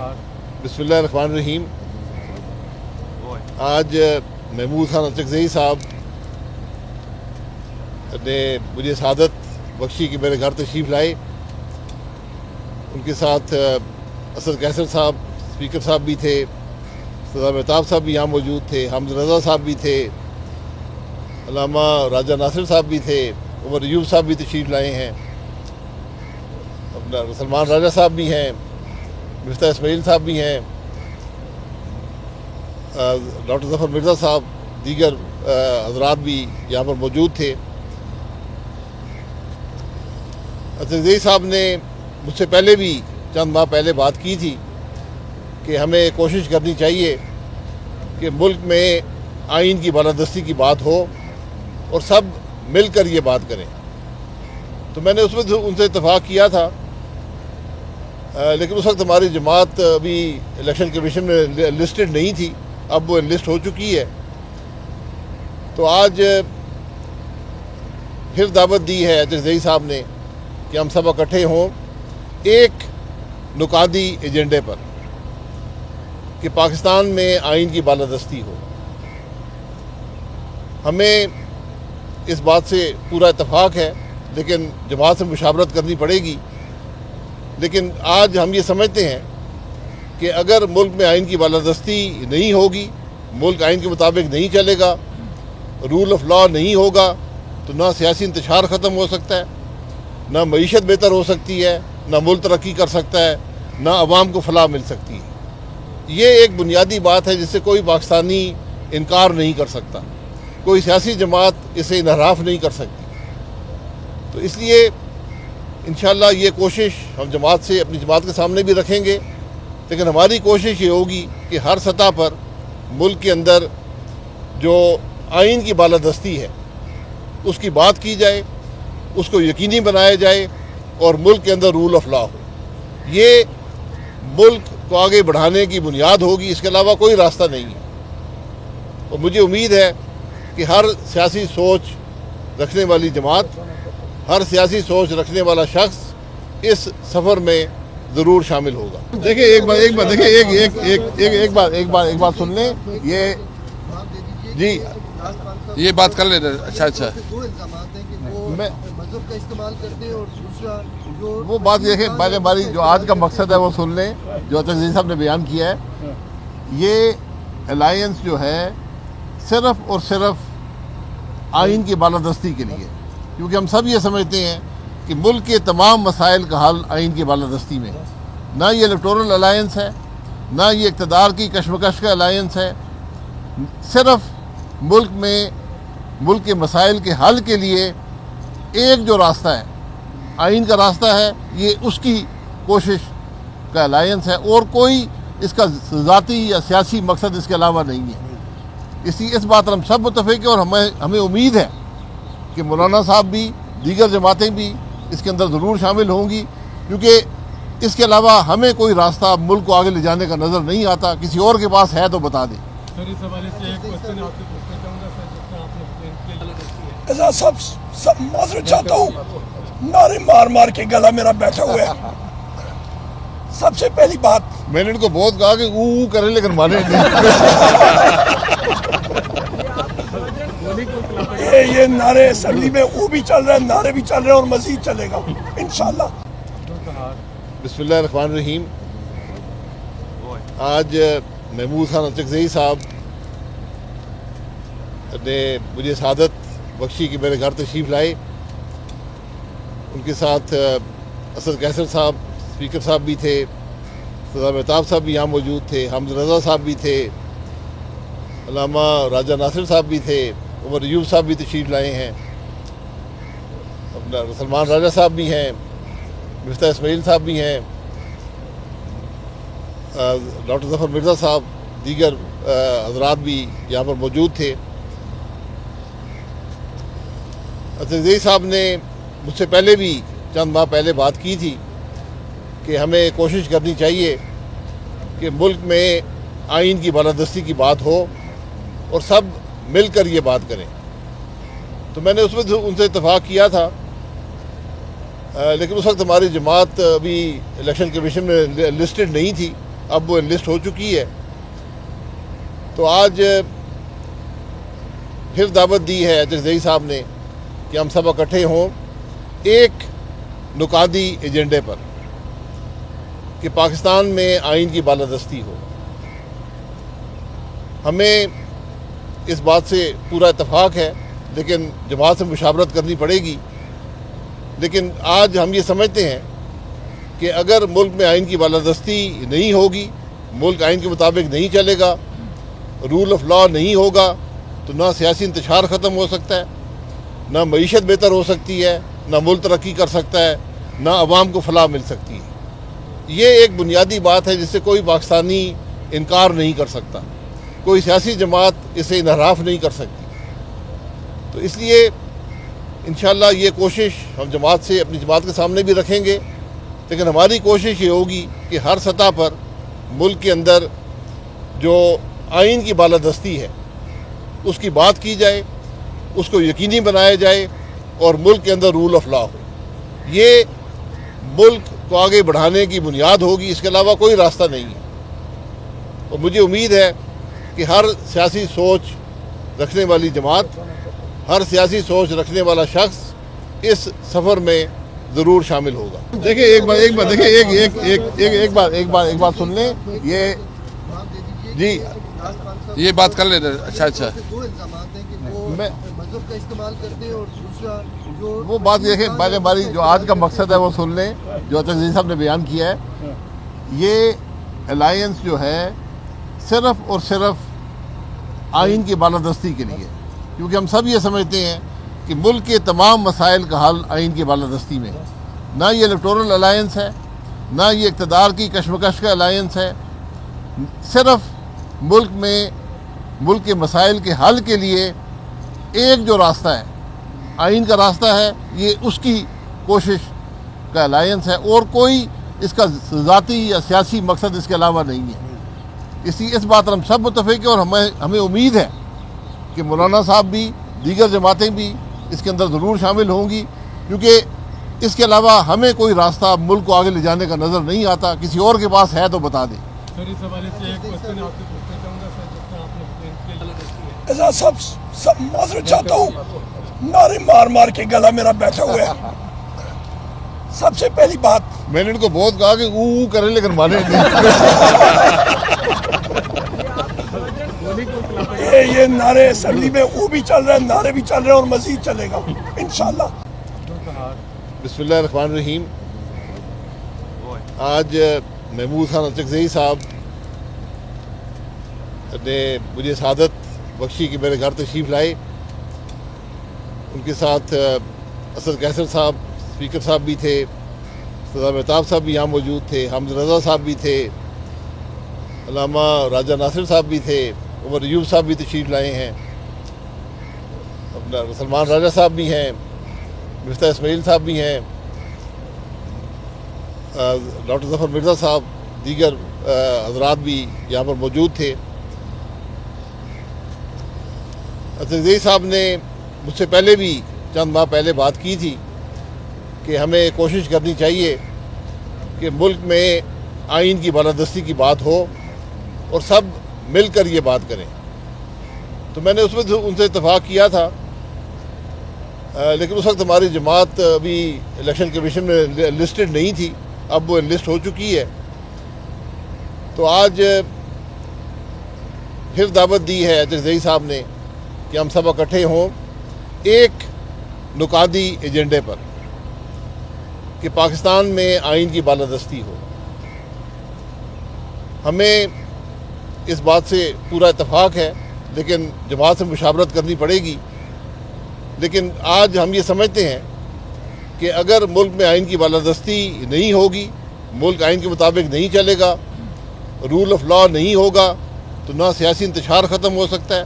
بسم اللہ الرحمن الرحیم۔ آج محمود خان اچکزئی صاحب نے مجھے سعادت بخشی کہ میرے گھر تشریف لائے۔ ان کے ساتھ اسد قیصر صاحب اسپیکر صاحب بھی تھے، سردار مہتاب صاحب بھی یہاں موجود تھے، حامد رضا صاحب بھی تھے، علامہ راجہ ناصر صاحب بھی تھے، عمر ایوب صاحب بھی تشریف لائے ہیں، اپنا سلمان راجہ صاحب بھی ہیں، مفتاح اسماعیل صاحب بھی ہیں، ڈاکٹر ظفر مرزا صاحب، دیگر حضرات بھی یہاں پر موجود تھے۔ اچکزئی صاحب نے مجھ سے پہلے بھی چند ماہ پہلے بات کی تھی کہ ہمیں کوشش کرنی چاہیے کہ ملک میں آئین کی بالادستی کی بات ہو اور سب مل کر یہ بات کریں۔ تو میں نے اس میں ان سے اتفاق کیا تھا، لیکن اس وقت ہماری جماعت ابھی الیکشن کمیشن میں لسٹڈ نہیں تھی، اب وہ لسٹ ہو چکی ہے۔ تو آج پھر دعوت دی ہے اچکزئی صاحب نے کہ ہم سب اکٹھے ہوں ایک نکاتی ایجنڈے پر کہ پاکستان میں آئین کی بالادستی ہو۔ ہمیں اس بات سے پورا اتفاق ہے، لیکن جماعت سے مشاورت کرنی پڑے گی۔ لیکن آج ہم یہ سمجھتے ہیں کہ اگر ملک میں آئین کی بالادستی نہیں ہوگی، ملک آئین کے مطابق نہیں چلے گا، رول آف لا نہیں ہوگا، تو نہ سیاسی انتشار ختم ہو سکتا ہے، نہ معیشت بہتر ہو سکتی ہے، نہ ملک ترقی کر سکتا ہے، نہ عوام کو فلاح مل سکتی ہے۔ یہ ایک بنیادی بات ہے جس سے کوئی پاکستانی انکار نہیں کر سکتا، کوئی سیاسی جماعت اسے انحراف نہیں کر سکتی۔ تو اس لیے انشاءاللہ یہ کوشش ہم جماعت سے اپنی جماعت کے سامنے بھی رکھیں گے، لیکن ہماری کوشش یہ ہوگی کہ ہر سطح پر ملک کے اندر جو آئین کی بالادستی ہے اس کی بات کی جائے، اس کو یقینی بنایا جائے اور ملک کے اندر رول آف لا ہو۔ یہ ملک کو آگے بڑھانے کی بنیاد ہوگی، اس کے علاوہ کوئی راستہ نہیں ہے۔ اور مجھے امید ہے کہ ہر سیاسی سوچ رکھنے والی جماعت، ہر سیاسی سوچ رکھنے والا شخص اس سفر میں ضرور شامل ہوگا۔ دیکھیں ایک بات سن لیں، یہ جی یہ بات کر لیتے۔ اچھا مذہب کا استعمال کرتے ہیں اور دوسرا جو وہ بات دیکھیں، پہلے ہماری جو آج کا مقصد ہے وہ سن لیں جو اچکزئی صاحب نے بیان کیا ہے۔ یہ الائنس جو ہے صرف اور صرف آئین کی بالادستی کے لیے، کیونکہ ہم سب یہ سمجھتے ہیں کہ ملک کے تمام مسائل کا حل آئین کی بالادستی میں ہے۔ نہ یہ الیکٹورل الائنس ہے، نہ یہ اقتدار کی کشمکش کا الائنس ہے، صرف ملک کے مسائل کے حل کے لیے ایک جو راستہ ہے، آئین کا راستہ ہے، یہ اس کی کوشش کا الائنس ہے، اور کوئی اس کا ذاتی یا سیاسی مقصد اس کے علاوہ نہیں ہے۔ اس بات پر ہم سب متفق ہیں، اور ہمیں امید ہے کہ مولانا صاحب بھی، دیگر جماعتیں بھی اس کے اندر ضرور شامل ہوں گی، کیونکہ اس کے علاوہ ہمیں کوئی راستہ ملک کو آگے لے جانے کا نظر نہیں آتا۔ کسی اور کے پاس ہے تو بتا دیں۔ اس حوالے سے ایک کوشچن آپ سے پوچھنا چاہوں گا سر، جس طرح آپ نے سب معذرت چاہتا ہوں، نعرے مار کے گلا میرا بیٹھا ہوا ہے۔ سب سے پہلی بات، میں نے ان کو بہت کہا کہ او کریں لیکن مانے نہیں۔ یہ نعرے اسمبلی میں او بھی چل رہا ہے، نعرے بھی چل رہے ہیں، اور مزید چلے گا انشاءاللہ۔ بسم اللہ الرحمن الرحیم۔ آج محمود خان اچکزئی صاحب نے مجھے سعادت بخشی کہ میرے گھر تشریف لائے۔ ان کے ساتھ اسد قیصر صاحب اسپیکر صاحب بھی تھے، سردار مہتاب صاحب بھی یہاں موجود تھے، حامد رضا صاحب بھی تھے، علامہ راجہ ناصر صاحب بھی تھے، عمر ایوب صاحب بھی تشریف لائے ہیں، اپنا سلمان راجہ صاحب بھی ہیں، مفتاح اسماعیل صاحب بھی ہیں، ڈاکٹر ظفر مرزا صاحب، دیگر حضرات بھی یہاں پر موجود تھے۔ اچکزئی صاحب نے مجھ سے پہلے بھی چند ماہ پہلے بات کی تھی کہ ہمیں کوشش کرنی چاہیے کہ ملک میں آئین کی بالادستی کی بات ہو اور سب مل کر یہ بات کریں۔ تو میں نے اس میں ان سے اتفاق کیا تھا، لیکن اس وقت ہماری جماعت ابھی الیکشن کمیشن میں لسٹڈ نہیں تھی، اب وہ انلسٹ ہو چکی ہے، تو آج پھر دعوت دی ہے چکزئی صاحب نے کہ ہم سب اکٹھے ہوں ایک نکاتی ایجنڈے پر کہ پاکستان میں آئین کی بالادستی ہو۔ ہمیں اس بات سے پورا اتفاق ہے، لیکن جماعت سے مشاورت کرنی پڑے گی۔ لیکن آج ہم یہ سمجھتے ہیں کہ اگر ملک میں آئین کی بالادستی نہیں ہوگی، ملک آئین کے مطابق نہیں چلے گا، رول آف لا نہیں ہوگا، تو نہ سیاسی انتشار ختم ہو سکتا ہے، نہ معیشت بہتر ہو سکتی ہے، نہ ملک ترقی کر سکتا ہے، نہ عوام کو فلاح مل سکتی ہے۔ یہ ایک بنیادی بات ہے جس سے کوئی پاکستانی انکار نہیں کر سکتا، کوئی سیاسی جماعت اسے انحراف نہیں کر سکتی۔ تو اس لیے انشاءاللہ یہ کوشش ہم جماعت سے اپنی جماعت کے سامنے بھی رکھیں گے، لیکن ہماری کوشش یہ ہوگی کہ ہر سطح پر ملک کے اندر جو آئین کی بالادستی ہے اس کی بات کی جائے، اس کو یقینی بنایا جائے اور ملک کے اندر رول آف لا ہو۔ یہ ملک کو آگے بڑھانے کی بنیاد ہوگی، اس کے علاوہ کوئی راستہ نہیں ہے۔ اور مجھے امید ہے کہ ہر سیاسی سوچ رکھنے والی جماعت، ہر سیاسی سوچ رکھنے والا شخص اس سفر میں ضرور شامل ہوگا۔ دیکھیں ایک بات سن لیں، یہ جی یہ بات کر لیتے۔ اچھا دو الزامات ہیں کہ وہ مذہب کا استعمال کرتے ہیں اور دوسرا جو وہ بات دیکھیں، پہلے ہماری جو آج کا مقصد ہے وہ سن لیں جو چکزئی صاحب نے بیان کیا ہے۔ یہ الائنس جو ہے صرف اور صرف آئین کی بالادستی کے لیے، کیونکہ ہم سب یہ سمجھتے ہیں کہ ملک کے تمام مسائل کا حل آئین کی بالادستی میں ہے۔ نہ یہ الیکٹورل الائنس ہے، نہ یہ اقتدار کی کشمکش کا الائنس ہے، صرف ملک کے مسائل کے حل کے لیے ایک جو راستہ ہے، آئین کا راستہ ہے، یہ اس کی کوشش کا الائنس ہے، اور کوئی اس کا ذاتی یا سیاسی مقصد اس کے علاوہ نہیں ہے۔ اس بات پر ہم سب متفق ہیں، اور ہمیں امید ہے کہ مولانا صاحب بھی، دیگر جماعتیں بھی اس کے اندر ضرور شامل ہوں گی، کیونکہ اس کے علاوہ ہمیں کوئی راستہ ملک کو آگے لے جانے کا نظر نہیں آتا۔ کسی اور کے پاس ہے تو بتا دیں۔ سر اس حوالے سے ایک کوشچن آپ سے پوچھنا چاہوں گا سر، جس طرح آپ نے ایکسپلین کیا۔ اعزاز صاحب سب معذرت چاہتا ہوں، نعرے مار کے گلا میرا بیٹھا ہوا ہے۔ سب سے پہلی بات، میں نے ان کو بہت کہا کہ او کریں لیکن مانے نہیں۔ یہ نعرے اسمبلی میں وہ بھی چل رہے ہیں، نعرے بھی چل رہے ہیں، اور مزید چلے گا انشاءاللہ۔ بسم اللہ الرحمن الرحیم۔ آج محمود خان چکزئی صاحب نے مجھے سعادت بخشی کہ میرے گھر تشریف لائے۔ ان کے ساتھ اسد قیصر صاحب اسپیکر صاحب بھی تھے، سردار مہتاب صاحب بھی یہاں موجود تھے، حامد رضا صاحب بھی تھے، علامہ راجہ ناصر صاحب بھی تھے، عمر ایوب صاحب بھی تشریف لائے ہیں، اپنا سلمان راجہ صاحب بھی ہیں، مفتاح اسماعیل صاحب بھی ہیں، ڈاکٹر ظفر مرزا صاحب، دیگر حضرات بھی یہاں پر موجود تھے۔ چکزئی صاحب نے مجھ سے پہلے بھی چند ماہ پہلے بات کی تھی کہ ہمیں کوشش کرنی چاہیے کہ ملک میں آئین کی بالادستی کی بات ہو اور سب مل کر یہ بات کریں۔ تو میں نے اس میں ان سے اتفاق کیا تھا، لیکن اس وقت ہماری جماعت ابھی الیکشن کمیشن میں لسٹڈ نہیں تھی، اب وہ لسٹ ہو چکی ہے۔ تو آج پھر دعوت دی ہے چکزئی صاحب نے کہ ہم سب اکٹھے ہوں ایک نکاتی ایجنڈے پر کہ پاکستان میں آئین کی بالادستی ہو۔ ہمیں اس بات سے پورا اتفاق ہے، لیکن جماعت سے مشاورت کرنی پڑے گی۔ لیکن آج ہم یہ سمجھتے ہیں کہ اگر ملک میں آئین کی بالادستی نہیں ہوگی، ملک آئین کے مطابق نہیں چلے گا، رول آف لا نہیں ہوگا، تو نہ سیاسی انتشار ختم ہو سکتا ہے،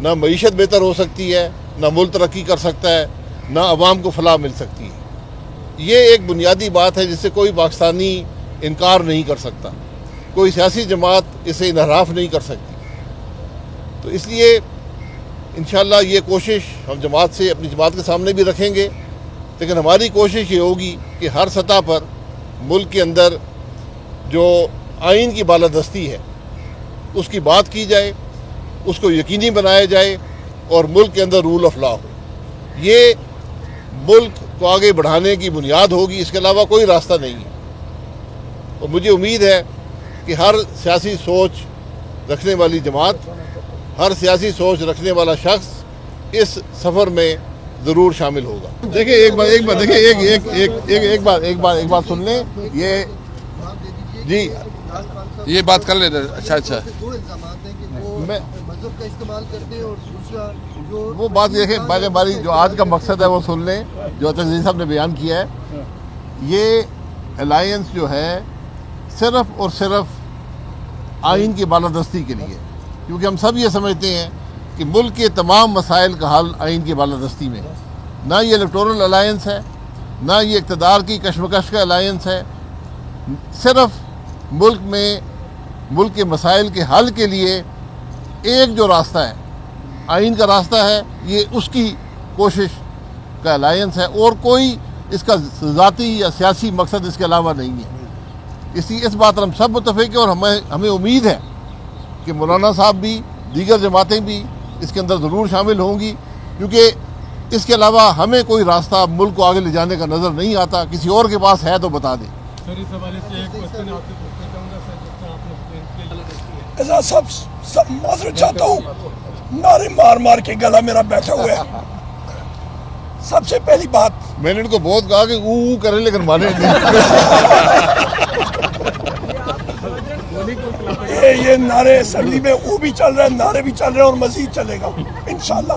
نہ معیشت بہتر ہو سکتی ہے، نہ ملک ترقی کر سکتا ہے، نہ عوام کو فلاح مل سکتی ہے۔ یہ ایک بنیادی بات ہے جس سے کوئی پاکستانی انکار نہیں کر سکتا، کوئی سیاسی جماعت اسے انحراف نہیں کر سکتی۔ تو اس لیے انشاءاللہ یہ کوشش ہم جماعت سے اپنی جماعت کے سامنے بھی رکھیں گے، لیکن ہماری کوشش یہ ہوگی کہ ہر سطح پر ملک کے اندر جو آئین کی بالادستی ہے اس کی بات کی جائے، اس کو یقینی بنایا جائے اور ملک کے اندر رول آف لا ہو. یہ ملک کو آگے بڑھانے کی بنیاد ہوگی، اس کے علاوہ کوئی راستہ نہیں ہے. اور مجھے امید ہے کہ ہر سیاسی سوچ رکھنے والی جماعت، ہر سیاسی سوچ رکھنے والا شخص اس سفر میں ضرور شامل ہوگا. دیکھیں ایک بات سن لیں. یہ جی یہ بات کر لیتے. اچھا دو الزامات ہیں کہ وہ مذہب کا استعمال کرتے ہیں اور دوسرا جو وہ بات دیکھیں، پہلے ہماری جو آج کا مقصد ہے وہ سن لیں جو عزیز صاحب نے بیان کیا ہے. یہ الائنس جو ہے صرف اور صرف آئین کی بالادستی کے لیے، کیونکہ ہم سب یہ سمجھتے ہیں کہ ملک کے تمام مسائل کا حل آئین کی بالادستی میں ہے. نہ یہ الیکٹورل الائنس ہے، نہ یہ اقتدار کی کشمکش کا الائنس ہے. صرف ملک کے مسائل کے حل کے لیے ایک جو راستہ ہے، آئین کا راستہ ہے، یہ اس کی کوشش کا الائنس ہے، اور کوئی اس کا ذاتی یا سیاسی مقصد اس کے علاوہ نہیں ہے. اس بات پر ہم سب متفق ہیں، اور ہمیں امید ہے کہ مولانا صاحب بھی، دیگر جماعتیں بھی اس کے اندر ضرور شامل ہوں گی، کیونکہ اس کے علاوہ ہمیں کوئی راستہ ملک کو آگے لے جانے کا نظر نہیں آتا. کسی اور کے پاس ہے تو بتا دیں. سر اس حوالے سے ایک کوشچن آپ سے پوچھنا چاہوں گا سر، جس طرح آپ نے ایکسپلین کیا. اعزاز صاحب، سب معذرت چاہتا ہوں، نعرے مار کے گلا میرا بیٹھا ہوا ہے. سب سے پہلی بات، میں نے ان کو بہت کہا کہ او کریں لیکن مانے نہیں. یہ نعرے اسمبلی میں وہ بھی چل رہا ہے، نعرے بھی چل رہے ہیں اور مزید چلے گا انشاءاللہ.